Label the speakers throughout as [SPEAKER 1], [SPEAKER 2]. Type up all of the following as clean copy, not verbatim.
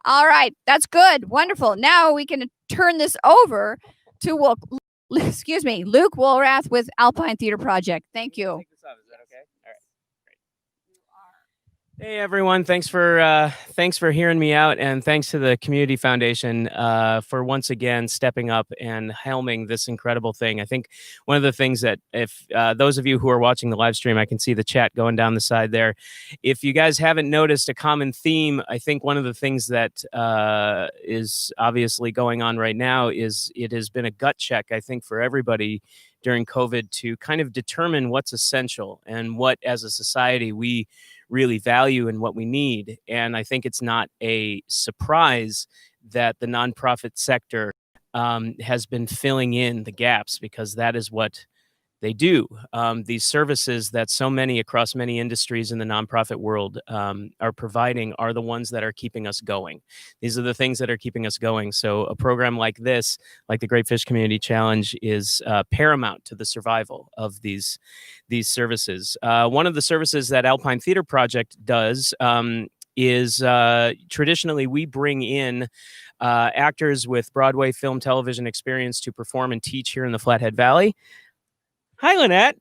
[SPEAKER 1] All right, that's good. Wonderful. Now we can turn this over to excuse me, Luke Woolrath with Alpine Theater Project. Thank you.
[SPEAKER 2] Take this off. Is that okay? All right. Hey everyone, thanks for hearing me out, and thanks to the Community Foundation for once again stepping up and helming this incredible thing. I think one of the things that if those of you who are watching the live stream, I can see the chat going down the side there. If you guys haven't noticed a common theme, I think one of the things that is obviously going on right now is it has been a gut check, I think, for everybody during COVID to kind of determine what's essential and what as a society we really value and what we need. And I think it's not a surprise that the nonprofit sector has been filling in the gaps, because that is what they do. These services that so many across many industries in the nonprofit world are providing are the ones that are keeping us going. These are the things that are keeping us going. So a program like this, like the Great Fish Community Challenge, is paramount to the survival of these services. One of the services that Alpine Theater Project does is traditionally we bring in actors with Broadway film television experience to perform and teach here in the Flathead Valley. Hi, Lynette.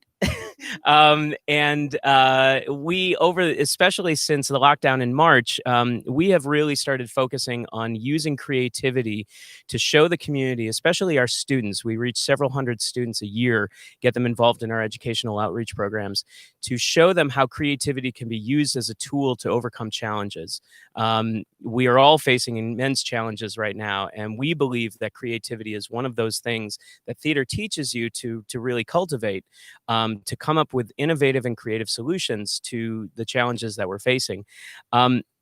[SPEAKER 2] We especially since the lockdown in March, we have really started focusing on using creativity to show the community, especially our students. We reach several hundred students a year, get them involved in our educational outreach programs, to show them how creativity can be used as a tool to overcome challenges. We are all facing immense challenges right now, and we believe that creativity is one of those things that theater teaches you to really cultivate, to come up with innovative and creative solutions to the challenges that we're facing.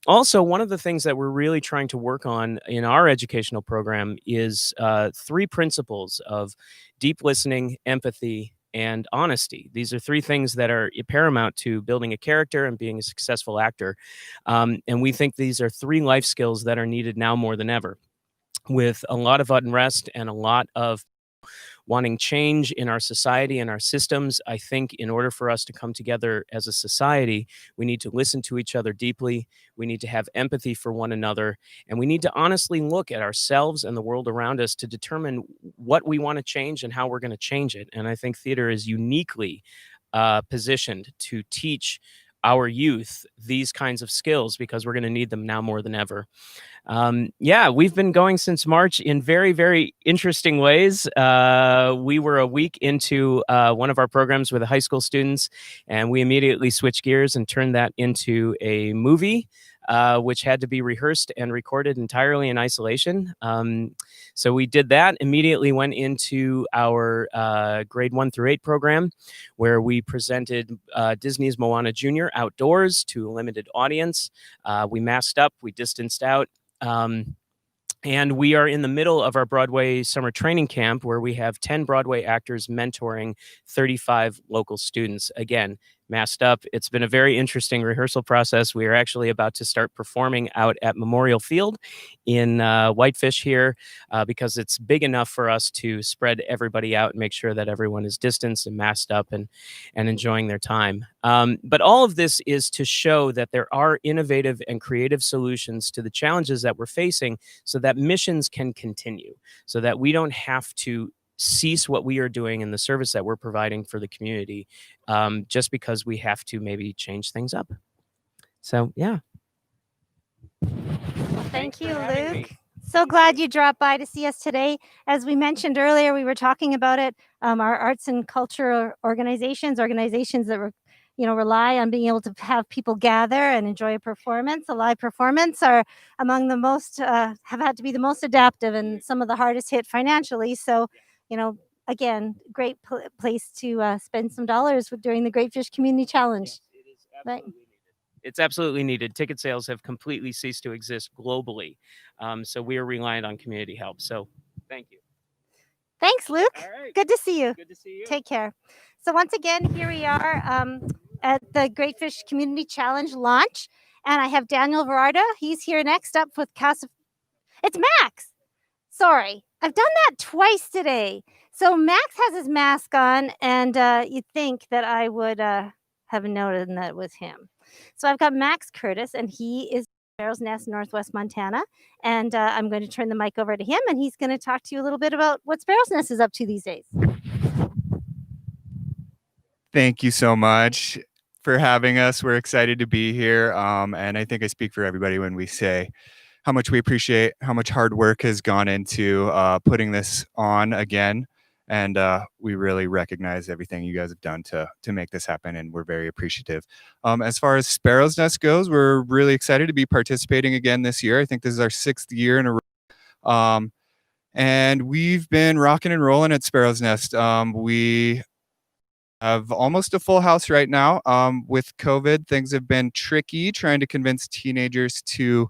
[SPEAKER 2] Also, one of the things that we're really trying to work on in our educational program is 3 principles of deep listening, empathy, and honesty. These are 3 things that are paramount to building a character and being a successful actor. And we think these are 3 life skills that are needed now more than ever. With a lot of unrest and a lot of wanting change in our society and our systems, I think in order for us to come together as a society, we need to listen to each other deeply. We need to have empathy for one another, and we need to honestly look at ourselves and the world around us to determine what we want to change and how we're going to change it. And I think theater is uniquely positioned to teach our youth these kinds of skills, because we're going to need them now more than ever. Yeah, we've been going since March in very, very interesting ways. We were a week into one of our programs with the high school students, and we immediately switched gears and turned that into a movie, which had to be rehearsed and recorded entirely in isolation. So we did that, immediately went into our grade 1 through 8 program, where we presented Disney's Moana Jr. outdoors to a limited audience. We masked up, we distanced out. And we are in the middle of our Broadway summer training camp, where we have 10 Broadway actors mentoring 35 local students. Again, masked up. It's been a very interesting rehearsal process. We are actually about to start performing out at Memorial Field in Whitefish here, because it's big enough for us to spread everybody out and make sure that everyone is distanced and masked up and enjoying their time. But all of this is to show that there are innovative and creative solutions to the challenges that we're facing, so that missions can continue, so that we don't have to cease what we are doing in the service that we're providing for the community, just because we have to maybe change things up. So, yeah.
[SPEAKER 3] Well, thank you, Luke. So glad you dropped by to see us today. As we mentioned earlier, we were talking about it. Our arts and culture organizations that rely on being able to have people gather and enjoy a live performance, are among the most, have had to be the most adaptive and some of the hardest hit financially. So, again, great place to spend some dollars during the Great Fish Community Challenge.
[SPEAKER 2] Yes, it is absolutely needed. It's absolutely needed. Ticket sales have completely ceased to exist globally. So we are reliant on community help. So thank you.
[SPEAKER 3] Thanks, Luke.
[SPEAKER 2] All right.
[SPEAKER 3] Good to see you.
[SPEAKER 2] Good to see you.
[SPEAKER 3] Take care. So once again, here we are at the Great Fish Community Challenge launch, and I have Daniel Verarda. He's here next up with Casa. It's Max. Sorry, I've done that twice today. So Max has his mask on, and you'd think that I would have noted that with him. So I've got Max Curtis, and he is Sparrow's Nest, Northwest Montana. And I'm going to turn the mic over to him, and he's going to talk to you a little bit about what Sparrow's Nest is up to these days.
[SPEAKER 4] Thank you so much for having us. We're excited to be here. And I think I speak for everybody when we say how much we appreciate how much hard work has gone into putting this on again. And we really recognize everything you guys have done to make this happen, and we're very appreciative. As far as Sparrow's Nest goes, we're really excited to be participating again this year. I think this is our 6th year in a row. And we've been rocking and rolling at Sparrow's Nest. We have almost a full house right now. With COVID, things have been tricky trying to convince teenagers to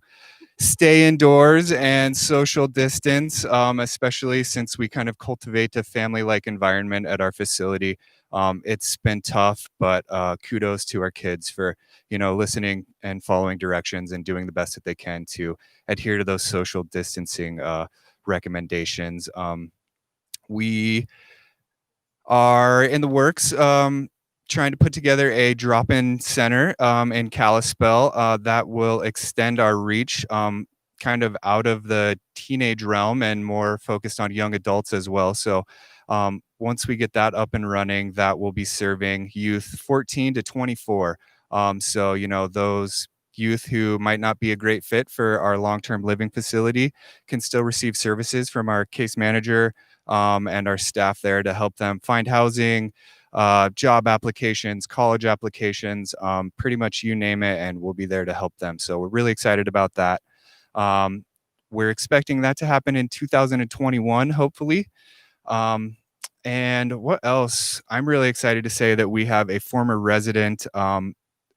[SPEAKER 4] stay indoors and social distance, especially since we kind of cultivate a family-like environment at our facility. It's been tough, but kudos to our kids for, listening and following directions and doing the best that they can to adhere to those social distancing recommendations. We are in the works trying to put together a drop-in center in Kalispell that will extend our reach kind of out of the teenage realm and more focused on young adults as well. So once we get that up and running, that will be serving youth 14 to 24. So, those youth who might not be a great fit for our long-term living facility can still receive services from our case manager and our staff there to help them find housing, job applications, college applications, pretty much you name it, and we'll be there to help them. So we're really excited about that. We're expecting that to happen in 2021, hopefully. And what else? I'm really excited to say that we have a former resident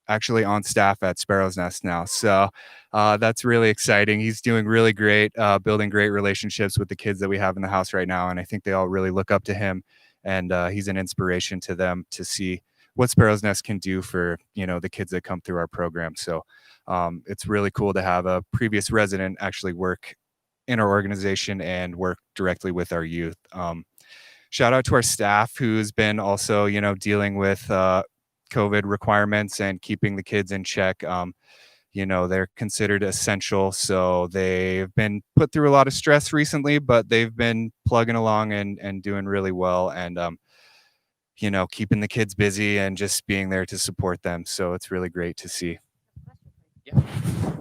[SPEAKER 4] actually on staff at Sparrow's Nest now. So that's really exciting. He's doing really great, building great relationships with the kids that we have in the house right now. And I think they all really look up to him, and he's an inspiration to them to see what Sparrow's Nest can do for, the kids that come through our program. So it's really cool to have a previous resident actually work in our organization and work directly with our youth. Shout out to our staff who's been also, dealing with COVID requirements and keeping the kids in check. They're considered essential, so they've been put through a lot of stress recently, but they've been plugging along and doing really well, and keeping the kids busy and just being there to support them. So it's really great to see.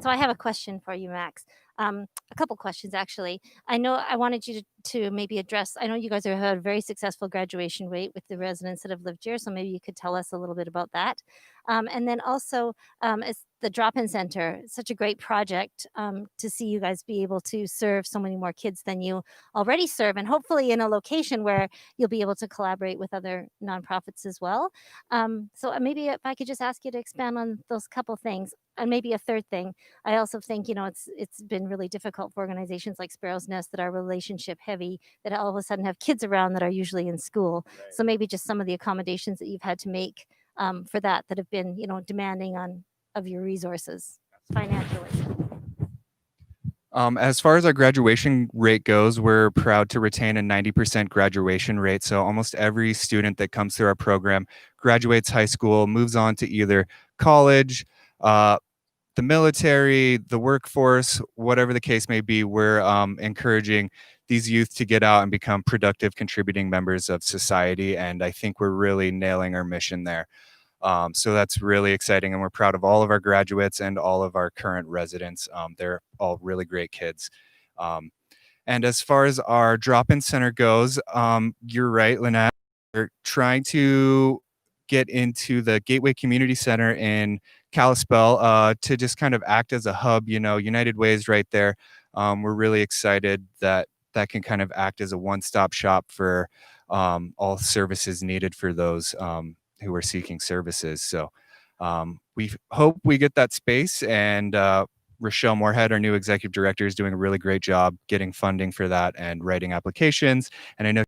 [SPEAKER 3] So I have a question for you, Max. A couple questions, actually. I know I wanted you to maybe address, I know you guys have had a very successful graduation rate with the residents that have lived here, so maybe you could tell us a little bit about that. And then also, it's the drop-in center, such a great project to see you guys be able to serve so many more kids than you already serve, and hopefully in a location where you'll be able to collaborate with other nonprofits as well. So maybe if I could just ask you to expand on those couple things. And maybe a third thing, I also think, it's been really difficult for organizations like Sparrow's Nest that are relationship heavy, that all of a sudden have kids around that are usually in school. Right. So maybe just some of the accommodations that you've had to make for that have been, demanding of your resources financially.
[SPEAKER 4] As far as our graduation rate goes, we're proud to retain a 90% graduation rate. So almost every student that comes through our program graduates high school, moves on to either college, the military, the workforce, whatever the case may be. We're encouraging these youth to get out and become productive, contributing members of society. And I think we're really nailing our mission there. So that's really exciting. And we're proud of all of our graduates and all of our current residents. They're all really great kids. And as far as our drop-in center goes, you're right, Lynette. We're trying to get into the Gateway Community Center in Kalispell to just kind of act as a hub. United Way is right there. We're really excited that can kind of act as a one-stop shop for all services needed for those who are seeking services. So we hope we get that space, and Rochelle Moorhead, our new executive director, is doing a really great job getting funding for that and writing applications. And I know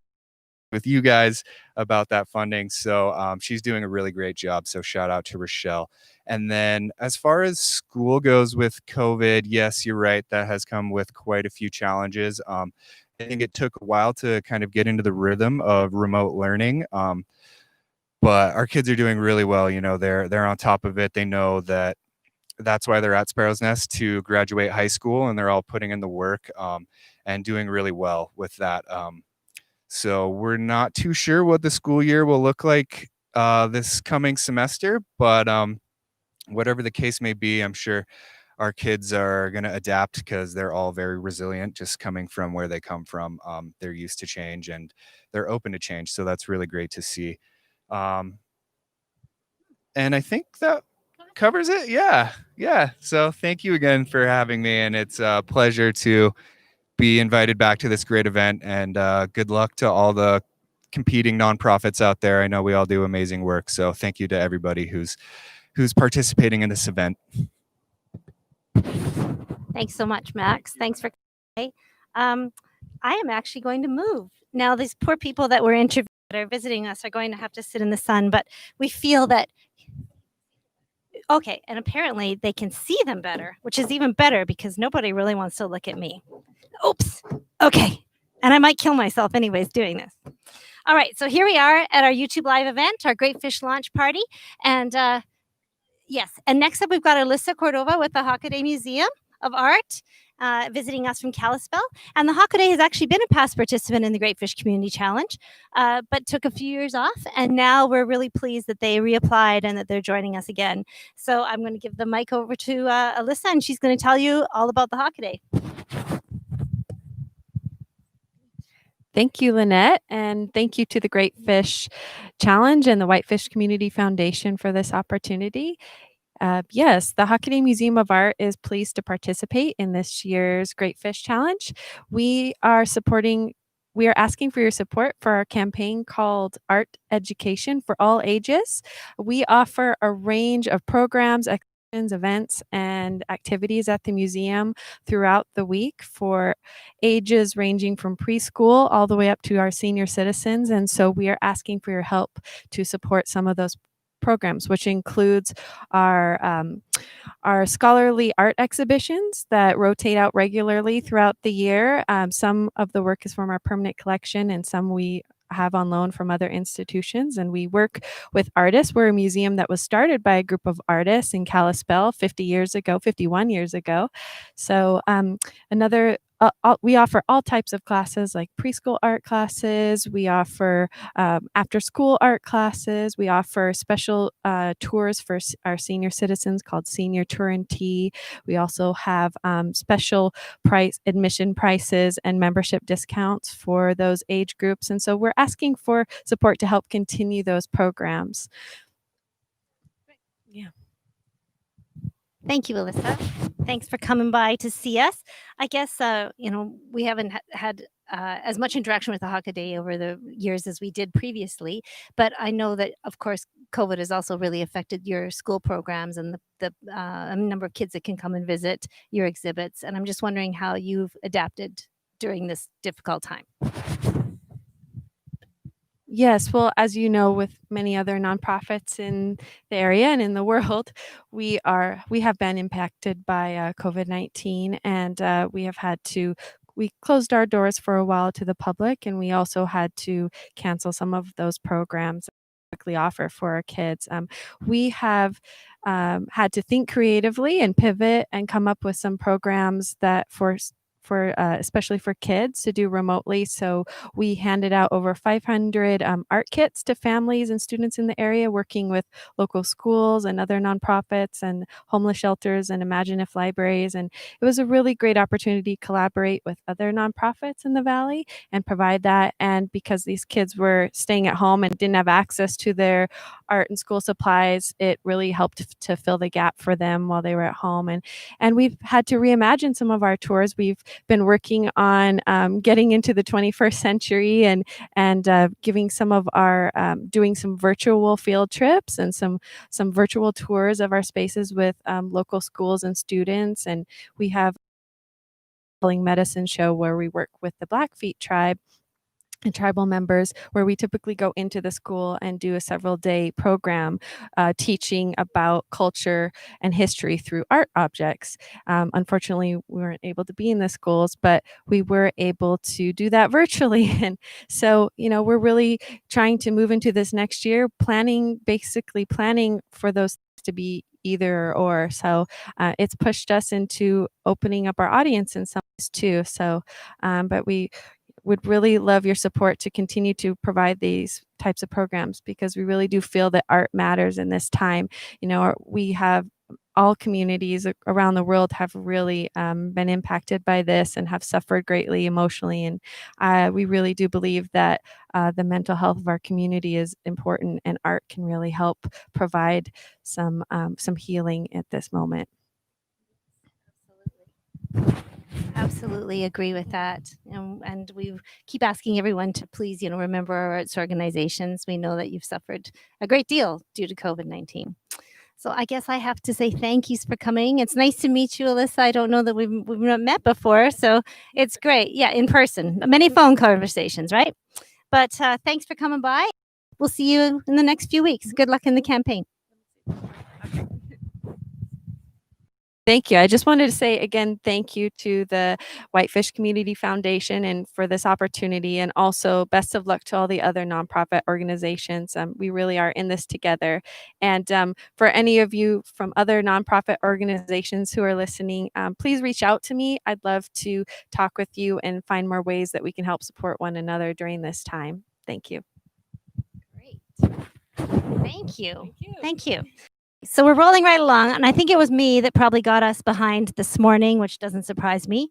[SPEAKER 4] with you guys about that funding. So she's doing a really great job. So shout out to Rochelle. And then as far as school goes with COVID, yes, you're right. That has come with quite a few challenges. I think it took a while to kind of get into the rhythm of remote learning. But our kids are doing really well. They're on top of it. They know that that's why they're at Sparrow's Nest to graduate high school, and they're all putting in the work and doing really well with that. So we're not too sure what the school year will look like this coming semester, but whatever the case may be, I'm sure our kids are going to adapt because they're all very resilient, just coming from where they come from. They're used to change and they're open to change. So that's really great to see. And I think that covers it. Yeah. So thank you again for having me. And it's a pleasure to be invited back to this great event. And good luck to all the competing nonprofits out there. I know we all do amazing work. So thank you to everybody who's participating in this event.
[SPEAKER 3] Thanks so much, Max. Thanks for coming. I am actually going to move. Now, these poor people that were interviewed that are visiting us are going to have to sit in the sun, but we feel that, okay, and apparently they can see them better, which is even better because nobody really wants to look at me. Oops. Okay. And I might kill myself anyways doing this. All right. So here we are at our YouTube Live event, our Great Fish launch party. And yes, and next up we've got Alyssa Cordova with the Hockaday Museum of Art visiting us from Kalispell. And the Hockaday has actually been a past participant in the Great Fish Community Challenge, but took a few years off. And now we're really pleased that they reapplied and that they're joining us again. So I'm going to give the mic over to Alyssa, and she's going to tell you all about the Hockaday.
[SPEAKER 5] Thank you, Lynette, and thank you to the Great Fish Challenge and the Whitefish Community Foundation for this opportunity. Yes, the Hockaday Museum of Art is pleased to participate in this year's Great Fish Challenge. We are asking for your support for our campaign called Art Education for All Ages. We offer a range of programs, events, and activities at the museum throughout the week for ages ranging from preschool all the way up to our senior citizens. And so we are asking for your help to support some of those programs, which includes our scholarly art exhibitions that rotate out regularly throughout the year. Some of the work is from our permanent collection, and some we have on loan from other institutions, and we work with artists. We're a museum that was started by a group of artists in Kalispell 51 years ago. So we offer all types of classes like preschool art classes. We offer after school art classes. We offer special tours for our senior citizens called Senior Tour and Tea. We also have special admission prices and membership discounts for those age groups. And so we're asking for support to help continue those programs. Yeah.
[SPEAKER 3] Thank you, Alyssa. Thanks for coming by to see us. I guess, we haven't had as much interaction with the Hockaday over the years as we did previously, but I know that, of course, COVID has also really affected your school programs and the number of kids that can come and visit your exhibits. And I'm just wondering how you've adapted during this difficult time.
[SPEAKER 5] Yes, well, as you know, with many other nonprofits in the area and in the world, we have been impacted by COVID-19, and we closed our doors for a while to the public, and we also had to cancel some of those programs that we typically offer for our kids. We have had to think creatively and pivot and come up with some programs that especially for kids to do remotely. So we handed out over 500 art kits to families and students in the area, working with local schools and other nonprofits and homeless shelters and Imagine If libraries. And it was a really great opportunity to collaborate with other nonprofits in the Valley and provide that. And because these kids were staying at home and didn't have access to their art and school supplies, it really helped to fill the gap for them while they were at home. And we've had to reimagine some of our tours. We've been working on getting into the 21st century and giving some of our doing some virtual field trips and some virtual tours of our spaces with local schools and students. And we have a medicine show where we work with the Blackfeet tribe and tribal members, where we typically go into the school and do a several-day program teaching about culture and history through art objects. Unfortunately, we weren't able to be in the schools, but we were able to do that virtually. And so, we're really trying to move into this next year, planning for those to be either or. So it's pushed us into opening up our audience in some ways too. So, but we would really love your support to continue to provide these types of programs, because we really do feel that art matters in this time. You know, we have all communities around the world have really been impacted by this and have suffered greatly emotionally. And we really do believe that the mental health of our community is important, and art can really help provide some healing at this moment.
[SPEAKER 3] Absolutely agree with that. And we keep asking everyone to please, remember our arts organizations. We know that you've suffered a great deal due to COVID-19. So I guess I have to say thank yous for coming. It's nice to meet you, Alyssa. I don't know that we've not met before, so it's great. Yeah, in person. Many phone conversations, right? But thanks for coming by. We'll see you in the next few weeks. Good luck in the campaign.
[SPEAKER 5] Thank you. I just wanted to say again, thank you to the Whitefish Community Foundation and for this opportunity, and also best of luck to all the other nonprofit organizations. We really are in this together. And for any of you from other nonprofit organizations who are listening, please reach out to me. I'd love to talk with you and find more ways that we can help support one another during this time. Thank you.
[SPEAKER 3] Great. Thank you. Thank you. So we're rolling right along, and I think it was me that probably got us behind this morning, which doesn't surprise me.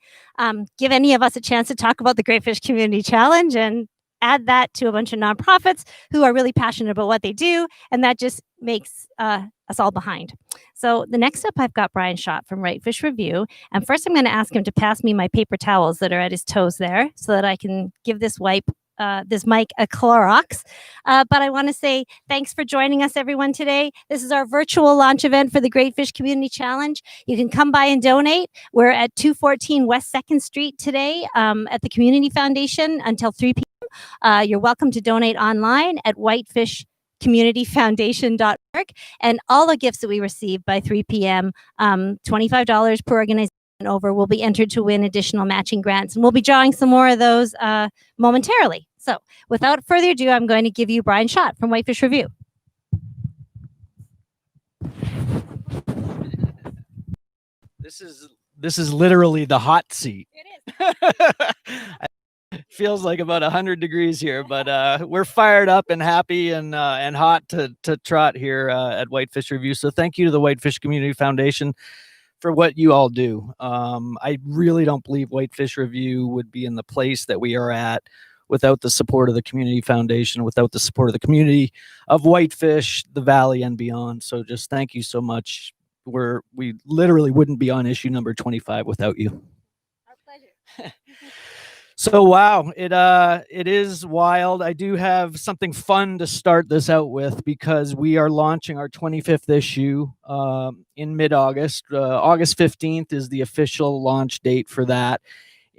[SPEAKER 3] Give any of us a chance to talk about the Great Fish Community Challenge and add that to a bunch of nonprofits who are really passionate about what they do, and that just makes us all behind. So the next up, I've got Brian Schott from Whitefish Review, and first I'm going to ask him to pass me my paper towels that are at his toes there, so that I can give this mic a Clorox. But I want to say thanks for joining us, everyone, today. This is our virtual launch event for the Great Fish Community Challenge. You can come by and donate. We're at 214 West 2nd Street today at the Community Foundation until 3 p.m. You're welcome to donate online at whitefishcommunityfoundation.org. And all the gifts that we receive by 3 p.m., $25 per organization over, will be entered to win additional matching grants. And we'll be drawing some more of those momentarily. So without further ado, I'm going to give you Brian Schott from Whitefish Review.
[SPEAKER 6] This is literally the hot seat.
[SPEAKER 3] It is.
[SPEAKER 6] Feels like about 100 degrees here, but we're fired up and happy and hot to trot here at Whitefish Review. So thank you to the Whitefish Community Foundation for what you all do. I really don't believe Whitefish Review would be in the place that we are at without the support of the Community Foundation, without the support of the community of Whitefish, the Valley, and beyond. So just thank you so much. We literally wouldn't be on issue number 25 without you.
[SPEAKER 3] Our pleasure.
[SPEAKER 6] So wow, it is wild. I do have something fun to start this out with, because we are launching our 25th issue in mid-August. August 15th is the official launch date for that.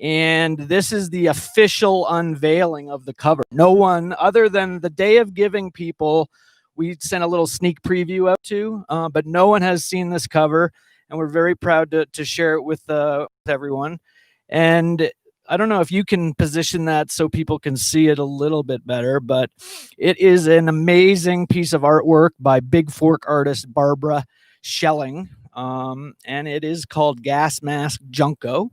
[SPEAKER 6] And this is the official unveiling of the cover. No one other than the Day of Giving people, we sent a little sneak preview out to, but no one has seen this cover, and we're very proud to share it with everyone. And I don't know if you can position that so people can see it a little bit better, but it is an amazing piece of artwork by Big Fork artist Barbara Schelling, and it is called Gas Mask Junko.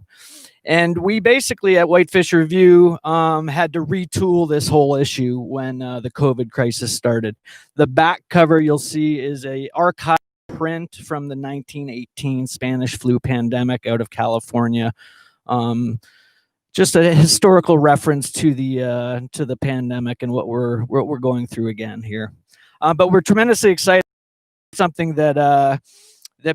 [SPEAKER 6] And we basically at Whitefish Review had to retool this whole issue when the COVID crisis started. The back cover you'll see is a archive print from the 1918 Spanish flu pandemic out of California. Just a historical reference to the pandemic and what we're going through again here. But we're tremendously excited. Something that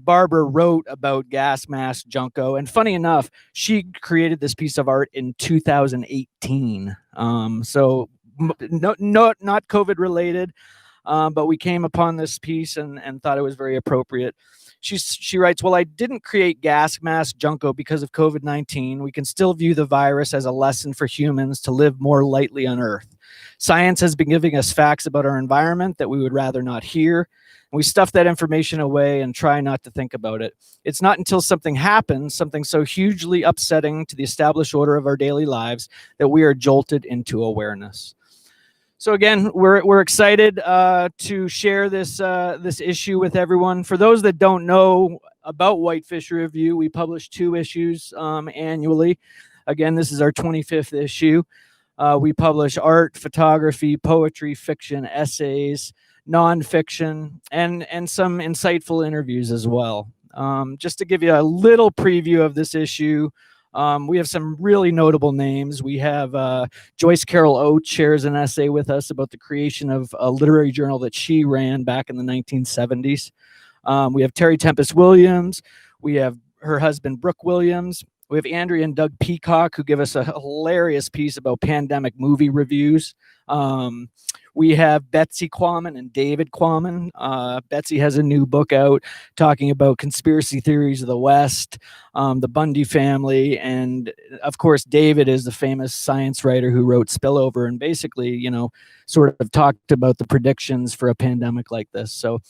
[SPEAKER 6] Barbara wrote about Gas Mask Junko, and funny enough, she created this piece of art in 2018. So not COVID related, but we came upon this piece and thought it was very appropriate. She writes, "Well, I didn't create Gas Mask Junko because of COVID-19. We can still view the virus as a lesson for humans to live more lightly on Earth. Science has been giving us facts about our environment that we would rather not hear. We stuff that information away and try not to think about it. It's not until something happens, something so hugely upsetting to the established order of our daily lives, that we are jolted into awareness." So again, we're excited to share this issue with everyone. For those that don't know about Whitefish Review, we publish 2 issues annually. Again, this is our 25th issue. We publish art, photography, poetry, fiction, essays, nonfiction, and some insightful interviews as well. Just to give you a little preview of this issue, we have some really notable names. We have Joyce Carol Oates shares an essay with us about the creation of a literary journal that she ran back in the 1970s. We have Terry Tempest Williams. We have her husband, Brooke Williams. We have Andrea and Doug Peacock, who give us a hilarious piece about pandemic movie reviews. We have Betsy Quammen and David Quammen. Betsy has a new book out talking about conspiracy theories of the West, the Bundy family, and of course, David is the famous science writer who wrote Spillover and basically, sort of talked about the predictions for a pandemic like this. So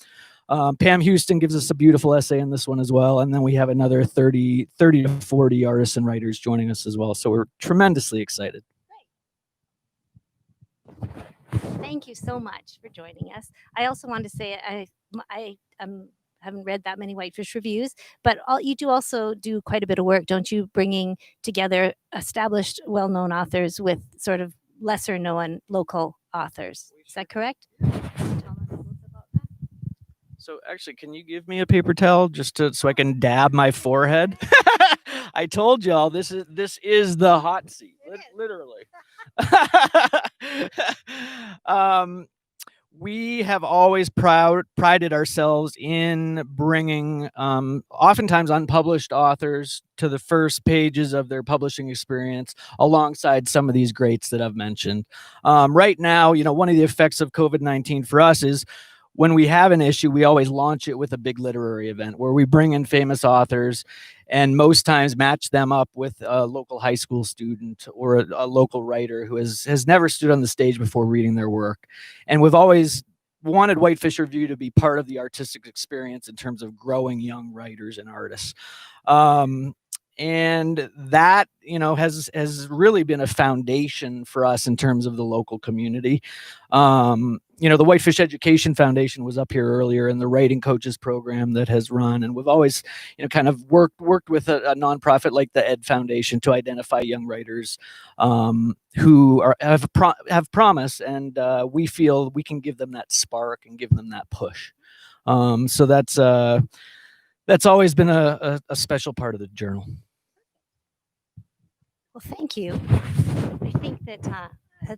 [SPEAKER 6] Pam Houston gives us a beautiful essay in this one as well. And then we have another 30 to 40 artists and writers joining us as well. So we're tremendously excited.
[SPEAKER 3] Thank you so much for joining us. I also want to say I haven't read that many Whitefish reviews, but you do also do quite a bit of work, don't you? Bringing together established, well-known authors with sort of lesser-known local authors. Is that correct?
[SPEAKER 6] So actually, can you give me a paper towel so I can dab my forehead? I told y'all this is the hot seat, literally. We have always prided ourselves in bringing oftentimes unpublished authors to the first pages of their publishing experience alongside some of these greats that I've mentioned. Right now, one of the effects of COVID-19 for us is when we have an issue, we always launch it with a big literary event where we bring in famous authors and most times match them up with a local high school student or a local writer who has never stood on the stage before reading their work. And we've always wanted Whitefish Review to be part of the artistic experience in terms of growing young writers and artists. And that, has really been a foundation for us in terms of the local community. The Whitefish Education Foundation was up here earlier, and the Writing Coaches program that has run. And we've always, kind of worked with a nonprofit like the Ed Foundation to identify young writers who have promise, and we feel we can give them that spark and give them that push. So that's always been a special part of the journal.
[SPEAKER 3] Well, thank you. I think that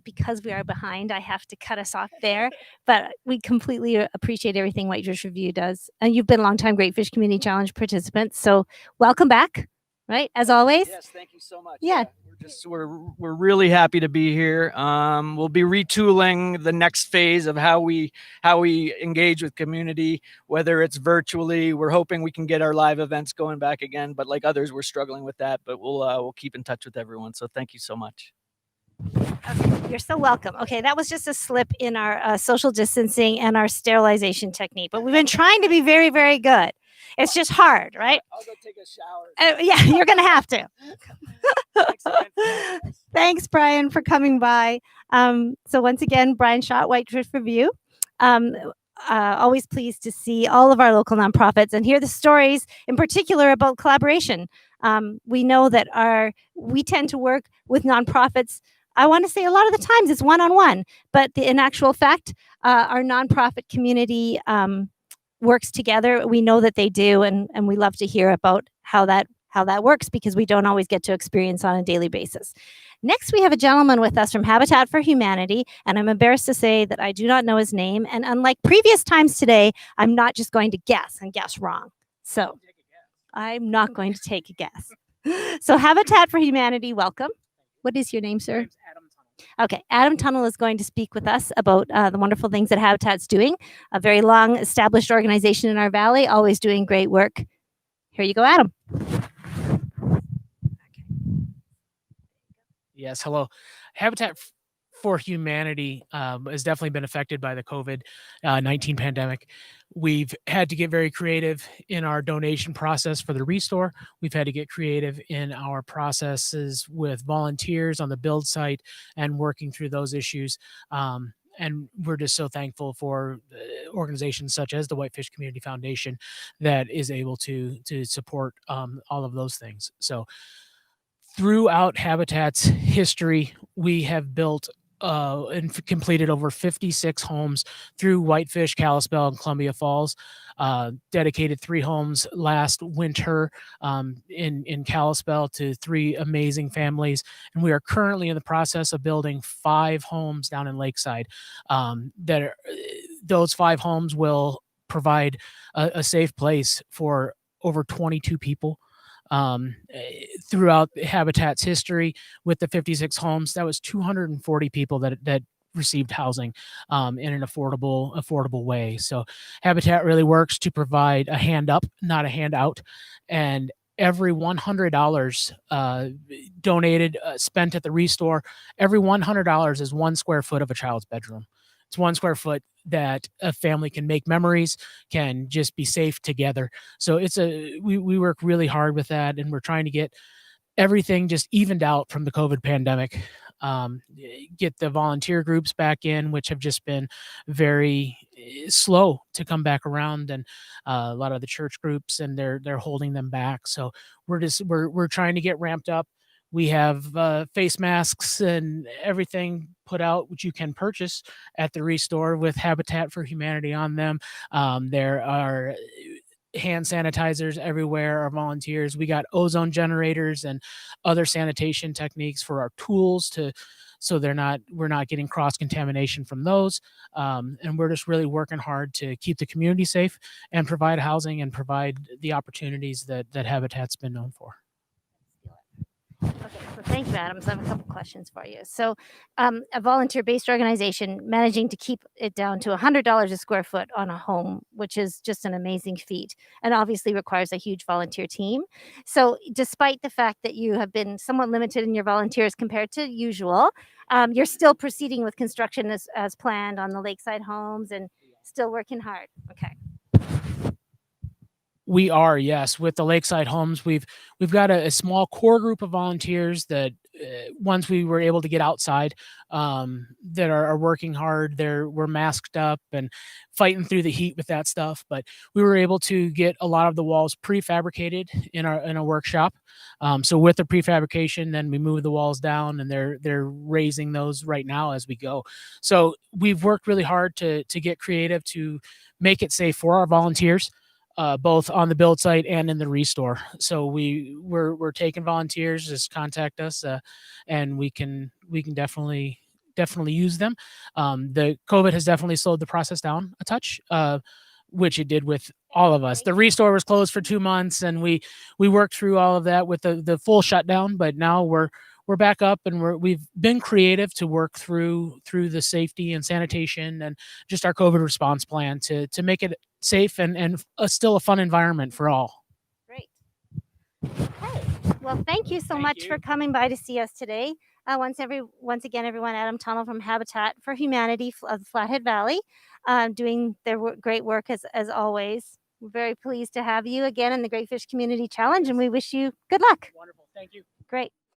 [SPEAKER 3] because we are behind, I have to cut us off there. But we completely appreciate everything Whitefish Review does. And you've been a longtime Great Fish Community Challenge participant. So welcome back, right? As always.
[SPEAKER 6] Yes, thank you so much.
[SPEAKER 3] Yeah.
[SPEAKER 6] We're really happy to be here. We'll be retooling the next phase of how we engage with community, whether it's virtually. We're hoping we can get our live events going back again, but like others, we're struggling with that. But we'll keep in touch with everyone. So thank you so much.
[SPEAKER 3] Okay, you're so welcome. Okay, that was just a slip in our social distancing and our sterilization technique, but we've been trying to be very, very good. It's just hard, right?
[SPEAKER 6] I'll go take a shower.
[SPEAKER 3] Yeah, you're going to have to. Thanks, Brian, for coming by. So once again, Brian Schott, Whitefish Review. Always pleased to see all of our local nonprofits and hear the stories in particular about collaboration. We know that we tend to work with nonprofits. I want to say a lot of the times it's one-on-one, but in actual fact, our nonprofit community works together. We know that they do, and we love to hear about how that works because we don't always get to experience on a daily basis. Next, we have a gentleman with us from Habitat for Humanity, and I'm embarrassed to say that I do not know his name. And unlike previous times today, I'm not just going to guess and guess wrong. So I'm not going to take a guess. So Habitat for Humanity, welcome. What is your name, sir?
[SPEAKER 7] Adam Tunnel.
[SPEAKER 3] Okay, Adam Tunnel is going to speak with us about the wonderful things that Habitat's doing. A very long established organization in our valley, always doing great work. Here you go, Adam.
[SPEAKER 7] Yes, hello. Habitat for Humanity has definitely been affected by the COVID-19 pandemic. We've had to get very creative in our donation process for the Restore. We've had to get creative in our processes with volunteers on the build site and working through those issues. And we're just so thankful for organizations such as the Whitefish Community Foundation that is able to support all of those things. So throughout Habitat's history, we have built and completed over 56 homes through Whitefish, Kalispell, and Columbia Falls. Dedicated 3 homes last winter in Kalispell to 3 amazing families. And we are currently in the process of building 5 homes down in Lakeside. Those 5 homes will provide a safe place for over 22 people. Throughout Habitat's history with the 56 homes, that was 240 people that received housing in an affordable way. So Habitat really works to provide a hand up, not a handout. And every $100 donated, spent at the Restore, every $100 is 1 square foot of a child's bedroom. It's 1 square foot that a family can make memories, can just be safe together. So we work really hard with that, and we're trying to get everything just evened out from the COVID pandemic. Get the volunteer groups back in, which have just been very slow to come back around, and a lot of the church groups, and they're holding them back. So we're trying to get ramped up. We have face masks and everything put out, which you can purchase at the Restore with Habitat for Humanity on them. There are hand sanitizers everywhere, our volunteers. We got ozone generators and other sanitation techniques for our tools so we're not getting cross contamination from those. And we're just really working hard to keep the community safe and provide housing and provide the opportunities that Habitat's been known for.
[SPEAKER 3] Okay, so thank you, Adam. So I have a couple questions for you. So, a volunteer-based organization managing to keep it down to $100 a square foot on a home, which is just an amazing feat, and obviously requires a huge volunteer team. So, despite the fact that you have been somewhat limited in your volunteers compared to usual, you're still proceeding with construction as planned on the Lakeside homes and still working hard. Okay.
[SPEAKER 7] We are, yes, with the Lakeside homes. We've got a small core group of volunteers that once we were able to get outside, that are working hard. We're masked up and fighting through the heat with that stuff. But we were able to get a lot of the walls prefabricated in a workshop. So with the prefabrication, then we move the walls down, and they're raising those right now as we go. So we've worked really hard to get creative to make it safe for our volunteers. Both on the build site and in the Restore. So we're taking volunteers. Just contact us, and we can definitely use them. The COVID has definitely slowed the process down a touch, which it did with all of us. The Restore was closed for 2 months, and we worked through all of that with the full shutdown. But now we're back up, and we've been creative to work through the safety and sanitation and just our COVID response plan to make it safe and still a fun environment for all.
[SPEAKER 3] Great. Okay. Well, thank you so much for coming by to see us today. Once again, everyone, Adam Tunnell from Habitat for Humanity of the Flathead Valley, doing their great work as always. We're very pleased to have you again in the Great Fish Community Challenge, and we wish you good luck.
[SPEAKER 7] Wonderful. Thank you.
[SPEAKER 3] Great.